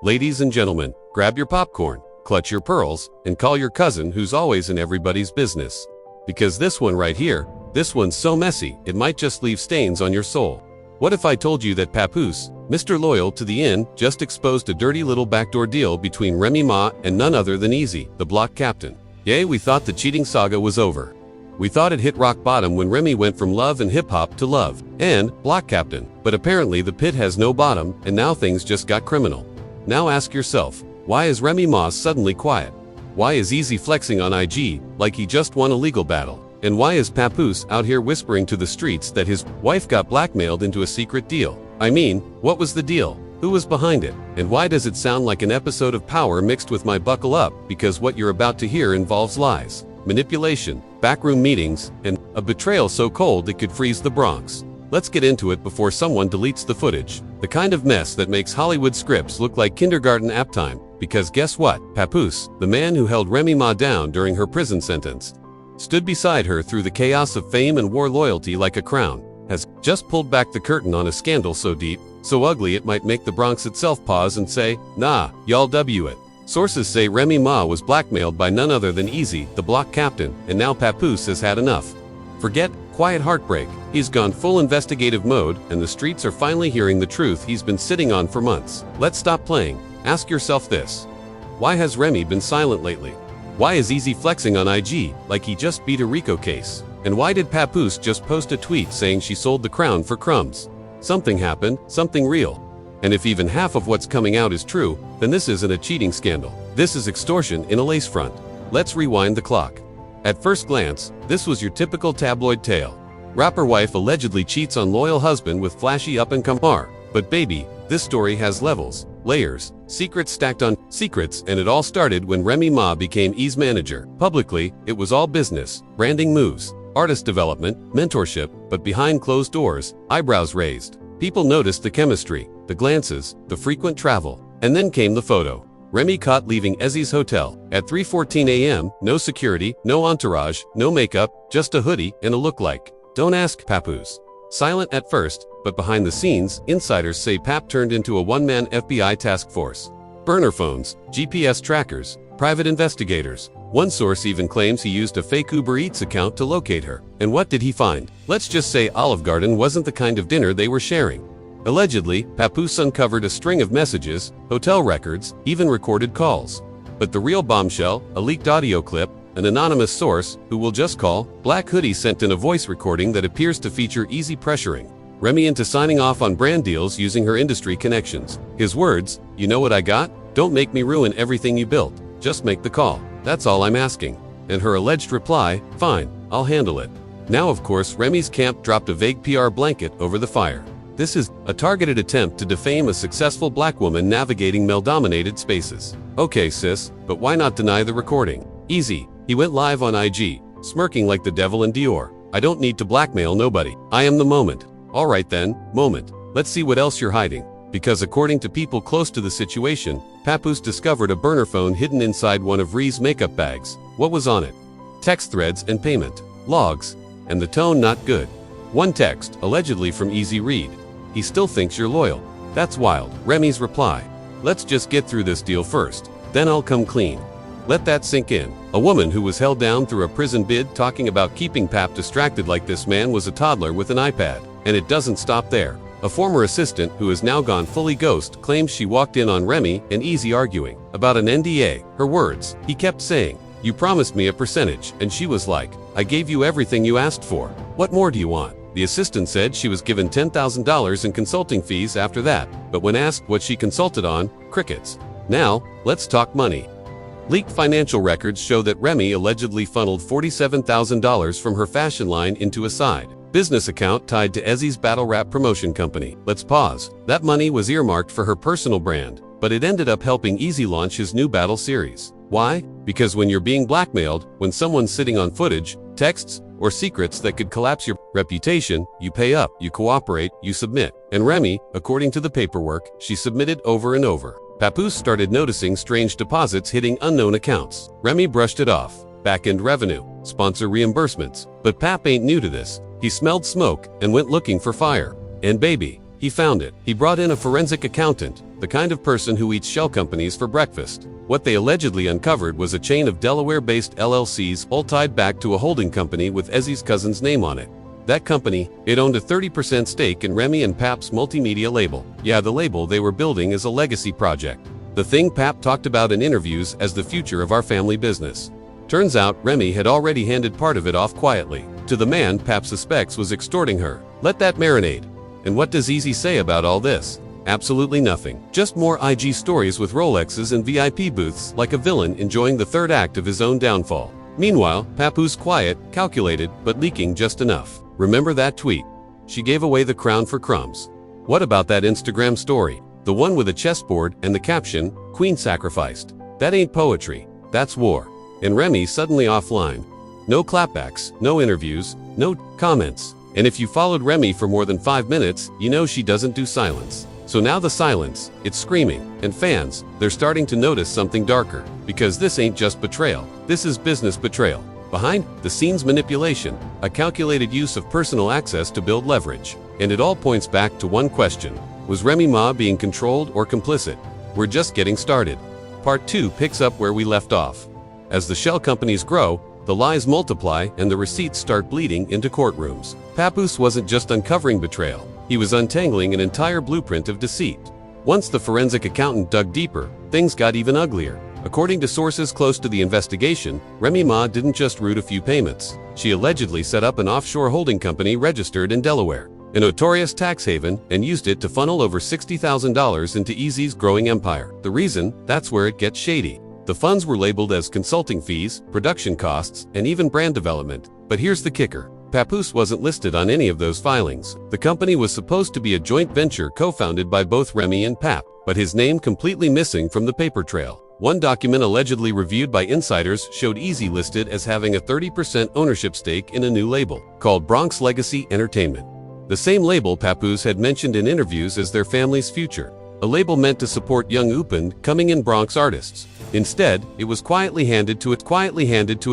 Ladies and gentlemen, grab your popcorn, clutch your pearls, and call your cousin who's always in everybody's business. Because this one right here, this one's so messy, it might just leave stains on your soul. What if I told you that Papoose, Mr. Loyal to the end, just exposed a dirty little backdoor deal between Remy Ma and none other than Eazy, the block captain? Yay, we thought the cheating saga was over. We thought it hit rock bottom when Remy went from love and hip-hop to love and block captain. But apparently the pit has no bottom, and now things just got criminal. Now ask yourself, why is Remy Ma suddenly quiet? Why is Eazy flexing on IG like he just won a legal battle? And why is Papoose out here whispering to the streets that his wife got blackmailed into a secret deal? I mean, what was the deal? Who was behind it? And why does it sound like an episode of Power mixed with my Buckle Up? Because what you're about to hear involves lies, manipulation, backroom meetings, and a betrayal so cold it could freeze the Bronx. Let's get into it before someone deletes the footage. The kind of mess that makes Hollywood scripts look like kindergarten app time. Because guess what? Papoose, the man who held Remy Ma down during her prison sentence, stood beside her through the chaos of fame and wore loyalty like a crown, has just pulled back the curtain on a scandal so deep, so ugly it might make the Bronx itself pause and say, nah, y'all W it. Sources say Remy Ma was blackmailed by none other than Eazy, the block captain, and now Papoose has had enough. Forget quiet heartbreak. He's gone full investigative mode, and the streets are finally hearing the truth he's been sitting on for months. Let's stop playing. Ask yourself this. Why has Remy been silent lately? Why is Eazy flexing on IG like he just beat a RICO case? And why did Papoose just post a tweet saying she sold the crown for crumbs? Something happened, something real. And if even half of what's coming out is true, then this isn't a cheating scandal. This is extortion in a lace front. Let's rewind the clock. At first glance, this was your typical tabloid tale. Rapper wife allegedly cheats on loyal husband with flashy up-and-comer. But baby, this story has levels, layers, secrets stacked on secrets, and it all started when Remy Ma became Eazy's manager. Publicly, it was all business, branding moves, artist development, mentorship, but behind closed doors, eyebrows raised. People noticed the chemistry, the glances, the frequent travel. And then came the photo. Remy caught leaving Eazy's hotel at 3:14 a.m., no security, no entourage, no makeup, just a hoodie and a lookalike. Don't ask Papoose. Silent at first, but behind the scenes, insiders say Pap turned into a one-man FBI task force. Burner phones, GPS trackers, private investigators. One source even claims he used a fake Uber Eats account to locate her. And what did he find? Let's just say Olive Garden wasn't the kind of dinner they were sharing. Allegedly, Papoose uncovered a string of messages, hotel records, even recorded calls. But the real bombshell, a leaked audio clip, an anonymous source, who we'll just call Black Hoodie, sent in a voice recording that appears to feature Eazy pressuring Remy into signing off on brand deals using her industry connections. His words, "You know what I got? Don't make me ruin everything you built. Just make the call. That's all I'm asking." And her alleged reply, "Fine, I'll handle it." Now of course Remy's camp dropped a vague PR blanket over the fire. This is a targeted attempt to defame a successful black woman navigating male-dominated spaces. Okay sis, but why not deny the recording? Eazy, he went live on IG, smirking like the devil in Dior. "I don't need to blackmail nobody. I am the moment." Alright then, moment. Let's see what else you're hiding. Because according to people close to the situation, Papoose discovered a burner phone hidden inside one of Rhee's makeup bags. What was on it? Text threads and payment logs. And the tone not good. One text, allegedly from Eazy read, "He still thinks you're loyal." That's wild. Remy's reply, "Let's just get through this deal first. Then I'll come clean." Let that sink in. A woman who was held down through a prison bid talking about keeping Pap distracted like this man was a toddler with an iPad. And it doesn't stop there. A former assistant who has now gone fully ghost claims she walked in on Remy and Eazy arguing about an NDA. Her words, "He kept saying, 'You promised me a percentage,' and she was like, 'I gave you everything you asked for. What more do you want?'" The assistant said she was given $10,000 in consulting fees after that, but when asked what she consulted on, crickets. Now, let's talk money. Leaked financial records show that Remy allegedly funneled $47,000 from her fashion line into a side business account tied to Eazy's battle rap promotion company. Let's pause. That money was earmarked for her personal brand, but it ended up helping Eazy launch his new battle series. Why? Because when you're being blackmailed, when someone's sitting on footage, texts, or secrets that could collapse your reputation, you pay up, you cooperate, you submit. And Remy, according to the paperwork, she submitted over and over. Papoose started noticing strange deposits hitting unknown accounts. Remy brushed it off. Back-end revenue, sponsor reimbursements. But Pap ain't new to this. He smelled smoke and went looking for fire. And baby, He found it. He brought in a forensic accountant, the kind of person who eats shell companies for breakfast. What they allegedly uncovered was a chain of Delaware-based LLCs all tied back to a holding company with Eazy's cousin's name on it. That company, it owned a 30% stake in Remy and Pap's multimedia label. Yeah, the label they were building is a legacy project. The thing Pap talked about in interviews as the future of our family business. Turns out, Remy had already handed part of it off quietly to the man Pap suspects was extorting her. Let that marinate. And what does Eazy say about all this? Absolutely nothing. Just more IG stories with Rolexes and VIP booths like a villain enjoying the third act of his own downfall. Meanwhile, Papoose quiet, calculated, but leaking just enough. Remember that tweet? She gave away the crown for crumbs. What about that Instagram story? The one with a chessboard and the caption, "Queen sacrificed." That ain't poetry. That's war. And Remy suddenly offline. No clapbacks, no interviews, no comments. And if you followed Remy for more than 5 minutes, you know she doesn't do silence. So now the silence, it's screaming. And fans, they're starting to notice something darker. Because this ain't just betrayal. This is business betrayal. Behind the scenes manipulation, a calculated use of personal access to build leverage. And it all points back to one question. Was Remy Ma being controlled or complicit? We're just getting started. Part 2 picks up where we left off. As the shell companies grow, the lies multiply and the receipts start bleeding into courtrooms. Papoose wasn't just uncovering betrayal. He was untangling an entire blueprint of deceit. Once the forensic accountant dug deeper, things got even uglier. According to sources close to the investigation, Remy Ma didn't just route a few payments. She allegedly set up an offshore holding company registered in Delaware, a notorious tax haven, and used it to funnel over $60,000 into Eazy's growing empire. The reason? That's where it gets shady. The funds were labeled as consulting fees, production costs, and even brand development. But here's the kicker. Papoose wasn't listed on any of those filings. The company was supposed to be a joint venture co-founded by both Remy and Pap, but his name completely missing from the paper trail. One document allegedly reviewed by insiders showed Eazy listed as having a 30% ownership stake in a new label, called Bronx Legacy Entertainment. The same label Papoose had mentioned in interviews as their family's future. A label meant to support young up-and-coming Bronx artists. Instead, it was quietly handed to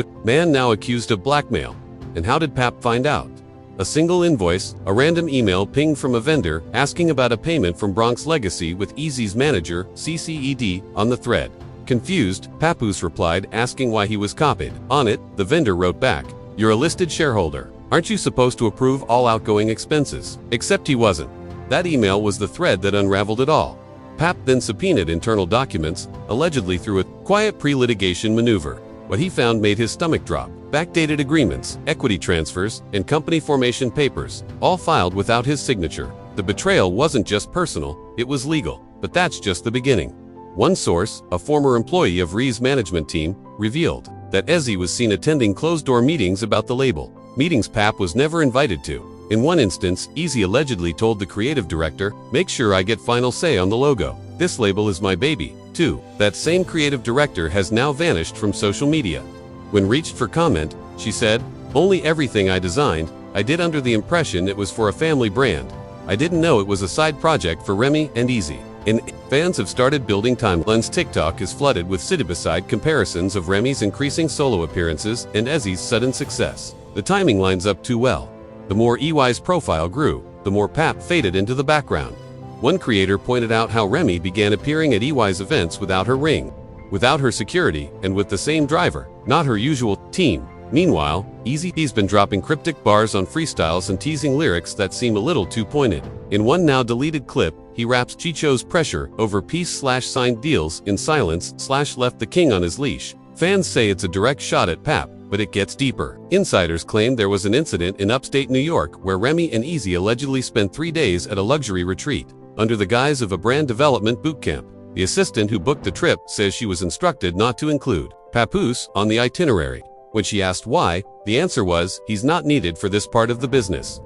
a man now accused of blackmail. And how did Pap find out? A single invoice, a random email pinged from a vendor asking about a payment from Bronx Legacy with Eazy's manager, CCED, on the thread. Confused, Papoose replied asking why he was copied. On it, the vendor wrote back, "You're a listed shareholder. Aren't you supposed to approve all outgoing expenses?" Except he wasn't. That email was the thread that unraveled it all. Pap then subpoenaed internal documents, allegedly through a quiet pre-litigation maneuver. What he found made his stomach drop. Backdated agreements, equity transfers, and company formation papers, all filed without his signature. The betrayal wasn't just personal, it was legal. But that's just the beginning. One source, a former employee of Ree's management team, revealed that Eazy was seen attending closed-door meetings about the label. Meetings Pap was never invited to. In one instance, Eazy allegedly told the creative director, "Make sure I get final say on the logo. This label is my baby." 2. That same creative director has now vanished from social media. When reached for comment, she said, "Only everything I designed, I did under the impression it was for a family brand. I didn't know it was a side project for Remy and Eazy." And fans have started building timelines. TikTok is flooded with side-by-side comparisons of Remy's increasing solo appearances and Eazy's sudden success. The timing lines up too well. The more EY's profile grew, the more Pap faded into the background. One creator pointed out how Remy began appearing at EY's events without her ring, without her security, and with the same driver, not her usual team. Meanwhile, Eazy's been dropping cryptic bars on freestyles and teasing lyrics that seem a little too pointed. In one now deleted clip, he raps Chicho's pressure over peace/signed deals in silence/left the king on his leash. Fans say it's a direct shot at Pap, but it gets deeper. Insiders claim there was an incident in upstate New York where Remy and Eazy allegedly spent 3 days at a luxury retreat, under the guise of a brand development bootcamp. The assistant who booked the trip says she was instructed not to include Papoose on the itinerary. When she asked why, the answer was, "He's not needed for this part of the business."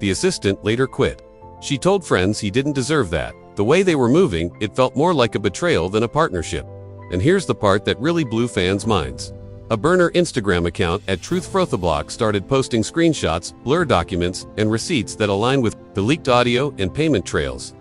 The assistant later quit. She told friends he didn't deserve that. The way they were moving, it felt more like a betrayal than a partnership. And here's the part that really blew fans' minds. A burner Instagram account at Truth started posting screenshots, blur documents, and receipts that align with the leaked audio and payment trails.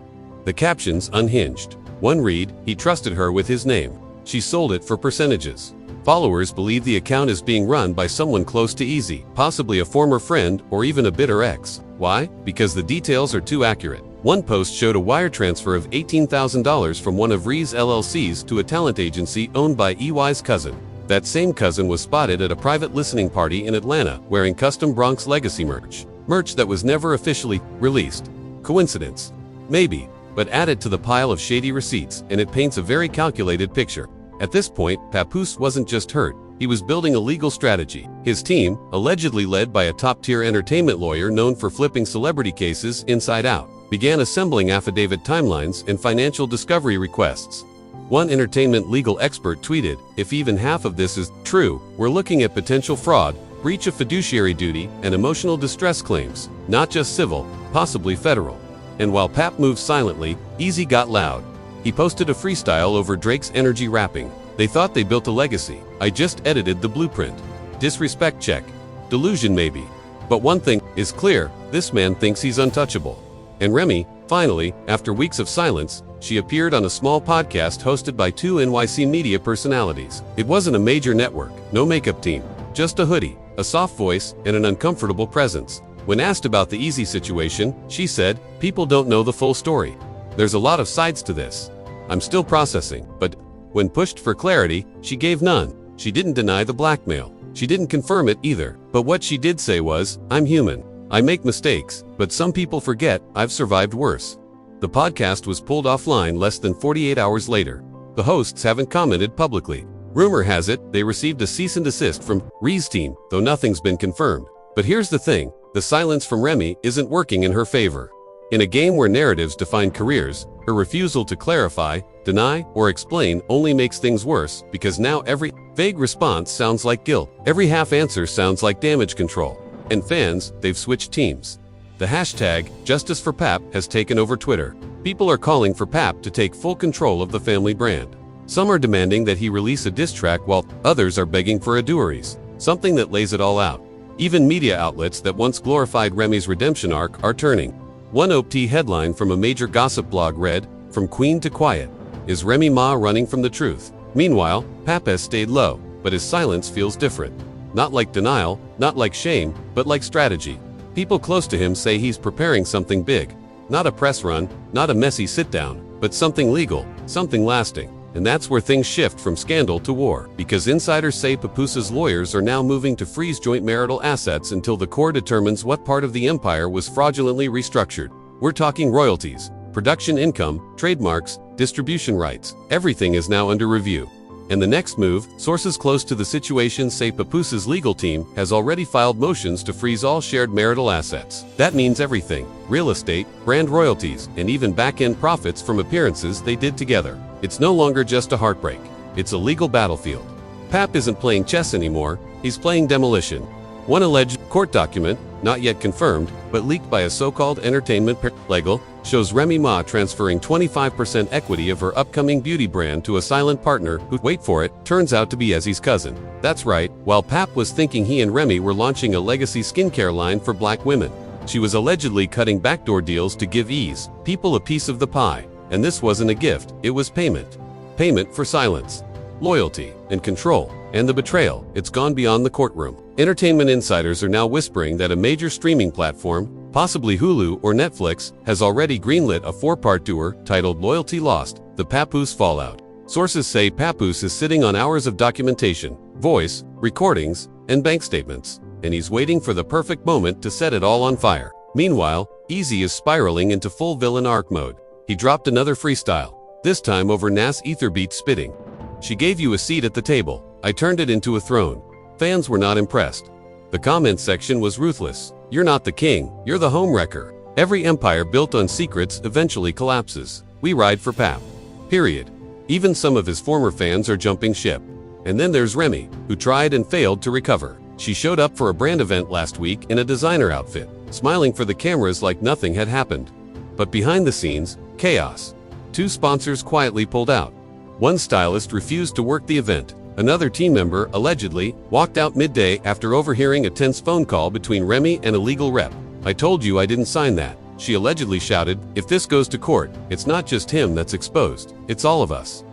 The captions unhinged. One read, "He trusted her with his name. She sold it for percentages." Followers believe the account is being run by someone close to Eazy, possibly a former friend or even a bitter ex. Why? Because the details are too accurate. One post showed a wire transfer of $18,000 from one of Ree's LLCs to a talent agency owned by EY's cousin. That same cousin was spotted at a private listening party in Atlanta wearing custom Bronx Legacy merch that was never officially released. Coincidence? Maybe, but add it to the pile of shady receipts and it paints a very calculated picture. At this point, Papoose wasn't just hurt, he was building a legal strategy. His team, allegedly led by a top-tier entertainment lawyer known for flipping celebrity cases inside out, began assembling affidavit timelines and financial discovery requests. One entertainment legal expert tweeted, "If even half of this is true, we're looking at potential fraud, breach of fiduciary duty, and emotional distress claims, not just civil, possibly federal." And while Pap moved silently, Eazy got loud. He posted a freestyle over Drake's energy rapping. "They thought they built a legacy. I just edited the blueprint. Disrespect check. Delusion maybe. But one thing is clear, this man thinks he's untouchable." And Remy, finally, after weeks of silence, she appeared on a small podcast hosted by two NYC media personalities. It wasn't a major network, no makeup team, just a hoodie, a soft voice, and an uncomfortable presence. When asked about the Eazy situation, she said, "People don't know the full story. There's a lot of sides to this. I'm still processing," but when pushed for clarity, she gave none. She didn't deny the blackmail. She didn't confirm it either. But what she did say was, "I'm human. I make mistakes, but some people forget I've survived worse." The podcast was pulled offline less than 48 hours later. The hosts haven't commented publicly. Rumor has it they received a cease and desist from Ree's team, though nothing's been confirmed. But here's the thing, the silence from Remy isn't working in her favor. In a game where narratives define careers, her refusal to clarify, deny, or explain only makes things worse because now every vague response sounds like guilt. Every half answer sounds like damage control. And fans, they've switched teams. The hashtag #JusticeForPap has taken over Twitter. People are calling for Pap to take full control of the family brand. Some are demanding that he release a diss track while others are begging for a do-over, something that lays it all out. Even media outlets that once glorified Remy's redemption arc are turning. One OP headline from a major gossip blog read, "From Queen to Quiet. Is Remy Ma running from the truth?" Meanwhile, Pap has stayed low, but his silence feels different. Not like denial, not like shame, but like strategy. People close to him say he's preparing something big. Not a press run, not a messy sit-down, but something legal, something lasting. And that's where things shift from scandal to war, because insiders say Papoose's lawyers are now moving to freeze joint marital assets until the court determines what part of the empire was fraudulently restructured. We're talking royalties, production income, trademarks, distribution rights. Everything is now under review. And the next move, sources close to the situation say Papoose's legal team has already filed motions to freeze all shared marital assets. That means everything: real estate, brand royalties, and even back-end profits from appearances they did together. It's no longer just a heartbreak. It's a legal battlefield. Pap isn't playing chess anymore, he's playing demolition. One alleged court document, not yet confirmed, but leaked by a so-called entertainment legal, shows Remy Ma transferring 25% equity of her upcoming beauty brand to a silent partner who, wait for it, turns out to be Eazy's cousin. That's right, while Pap was thinking he and Remy were launching a legacy skincare line for black women, she was allegedly cutting backdoor deals to give people a piece of the pie. And this wasn't a gift, it was payment. Payment for silence, loyalty, and control. And the betrayal, it's gone beyond the courtroom. Entertainment insiders are now whispering that a major streaming platform, possibly Hulu or Netflix, has already greenlit a 4-part tour titled Loyalty Lost: The Papoose Fallout. Sources say Papoose is sitting on hours of documentation, voice, recordings, and bank statements, and he's waiting for the perfect moment to set it all on fire. Meanwhile, Eazy is spiraling into full villain arc mode. He dropped another freestyle, this time over Nas Etherbeat spitting. "She gave you a seat at the table. I turned it into a throne." Fans were not impressed. The comments section was ruthless. "You're not the king, you're the homewrecker. Every empire built on secrets eventually collapses. We ride for Pap. Period." Even some of his former fans are jumping ship. And then there's Remy, who tried and failed to recover. She showed up for a brand event last week in a designer outfit, smiling for the cameras like nothing had happened. But behind the scenes, chaos. 2 sponsors quietly pulled out. One stylist refused to work the event. Another team member, allegedly, walked out midday after overhearing a tense phone call between Remy and a legal rep. "I told you I didn't sign that," she allegedly shouted. "If this goes to court, it's not just him that's exposed, it's all of us."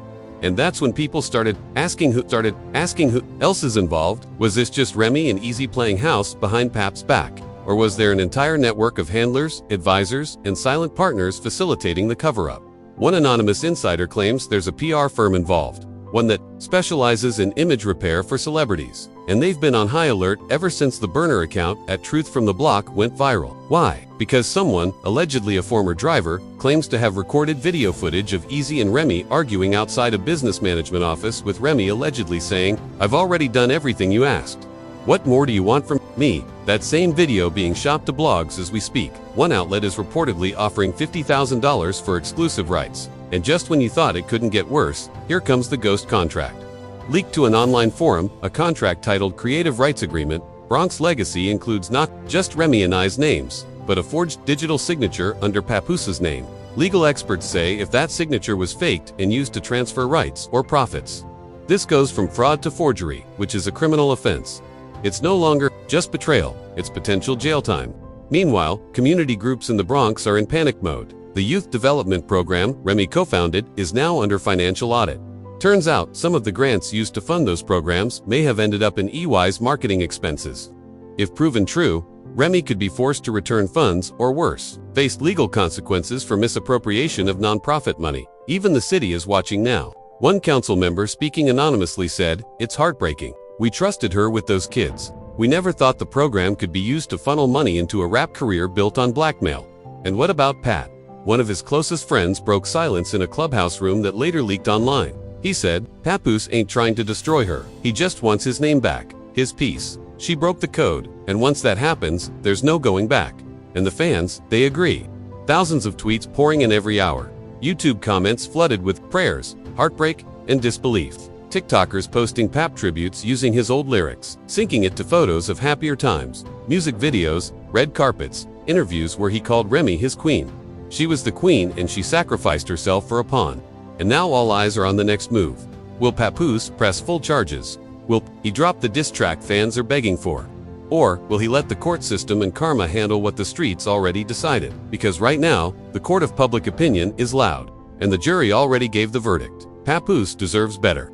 And that's when people started asking who else is involved. Was this just Remy and Eazy playing house behind Pap's back? Or was there an entire network of handlers, advisors, and silent partners facilitating the cover-up? One anonymous insider claims there's a PR firm involved, one that specializes in image repair for celebrities, and they've been on high alert ever since the burner account at Truth from the Block went viral. Why? Because someone, allegedly a former driver, claims to have recorded video footage of Eazy and Remy arguing outside a business management office, with Remy allegedly saying, "I've already done everything you asked. What more do you want from me?" That same video being shopped to blogs as we speak. One outlet is reportedly offering $50,000 for exclusive rights. And just when you thought it couldn't get worse, here comes the ghost contract. Leaked to an online forum, a contract titled Creative Rights Agreement, Bronx Legacy includes not just Remy and I's names, but a forged digital signature under Papoose's name. Legal experts say if that signature was faked and used to transfer rights or profits. This goes from fraud to forgery, which is a criminal offense. It's no longer just betrayal, it's potential jail time. Meanwhile, community groups in the Bronx are in panic mode. The youth development program Remy co-founded is now under financial audit. Turns out some of the grants used to fund those programs may have ended up in EY's marketing expenses. If proven true, Remy could be forced to return funds or worse, face legal consequences for misappropriation of nonprofit money. Even the city is watching now. One council member speaking anonymously said, "It's heartbreaking. We trusted her with those kids. We never thought the program could be used to funnel money into a rap career built on blackmail." And what about Pat? One of his closest friends broke silence in a clubhouse room that later leaked online. He said, "Papoose ain't trying to destroy her. He just wants his name back, his piece. She broke the code, and once that happens, there's no going back." And the fans, they agree. Thousands of tweets pouring in every hour. YouTube comments flooded with prayers, heartbreak, and disbelief. TikTokers posting Pap tributes using his old lyrics, syncing it to photos of happier times, music videos, red carpets, interviews where he called Remy his queen. She was the queen and she sacrificed herself for a pawn. And now all eyes are on the next move. Will Papoose press full charges? Will he drop the diss track fans are begging for? Or will he let the court system and karma handle what the streets already decided? Because right now, the court of public opinion is loud, and the jury already gave the verdict. Papoose deserves better.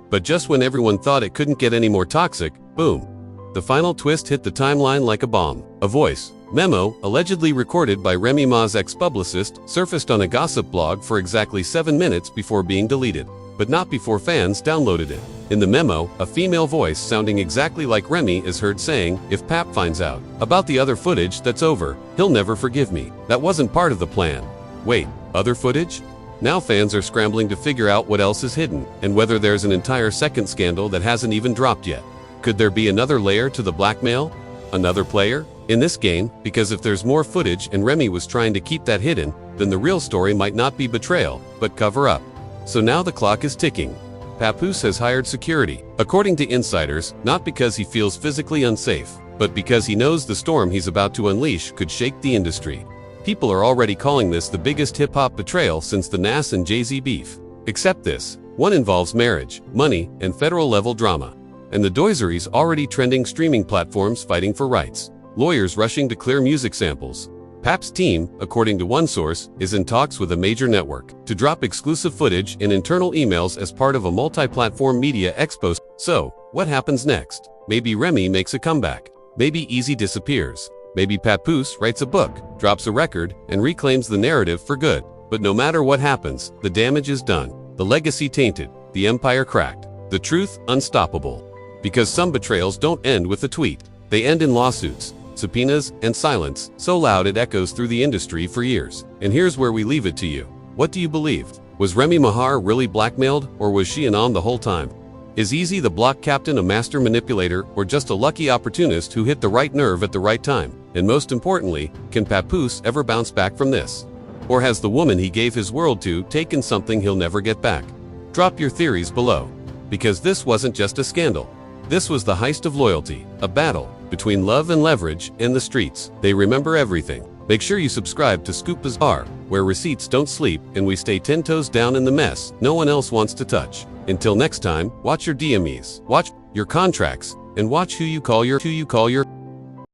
But just when everyone thought it couldn't get any more toxic, boom. The final twist hit the timeline like a bomb. A voice memo, allegedly recorded by Remy Ma's ex-publicist, surfaced on a gossip blog for exactly 7 minutes before being deleted. But not before fans downloaded it. In the memo, a female voice sounding exactly like Remy is heard saying, "If Pap finds out about the other footage, that's over. He'll never forgive me. That wasn't part of the plan." Wait, other footage? Now fans are scrambling to figure out what else is hidden, and whether there's an entire second scandal that hasn't even dropped yet. Could there be another layer to the blackmail? Another player in this game? Because if there's more footage and Remy was trying to keep that hidden, then the real story might not be betrayal, but cover up. So now the clock is ticking. Papoose has hired security, according to insiders, not because he feels physically unsafe, but because he knows the storm he's about to unleash could shake the industry. People are already calling this the biggest hip-hop betrayal since the Nas and Jay-Z beef. Except this one involves marriage, money, and federal-level drama. And the doisery's already trending, streaming platforms fighting for rights, lawyers rushing to clear music samples. Pap's team, according to one source, is in talks with a major network to drop exclusive footage in internal emails as part of a multi-platform media expo. So, what happens next? Maybe Remy makes a comeback. Maybe Eazy disappears. Maybe Papoose writes a book, drops a record, and reclaims the narrative for good. But no matter what happens, the damage is done. The legacy tainted. The empire cracked. The truth unstoppable. Because some betrayals don't end with a tweet. They end in lawsuits, subpoenas, and silence, so loud it echoes through the industry for years. And here's where we leave it to you. What do you believe? Was Remy Ma really blackmailed, or was she in on the whole time? Is Eazy the block captain a master manipulator, or just a lucky opportunist who hit the right nerve at the right time? And most importantly, can Papoose ever bounce back from this? Or has the woman he gave his world to taken something he'll never get back? Drop your theories below. Because this wasn't just a scandal. This was the heist of loyalty, a battle between love and leverage in the streets. They remember everything. Make sure you subscribe to Scoop Bazaar, where receipts don't sleep and we stay 10 toes down in the mess no one else wants to touch. Until next time, watch your DMEs, watch your contracts, and watch who you call your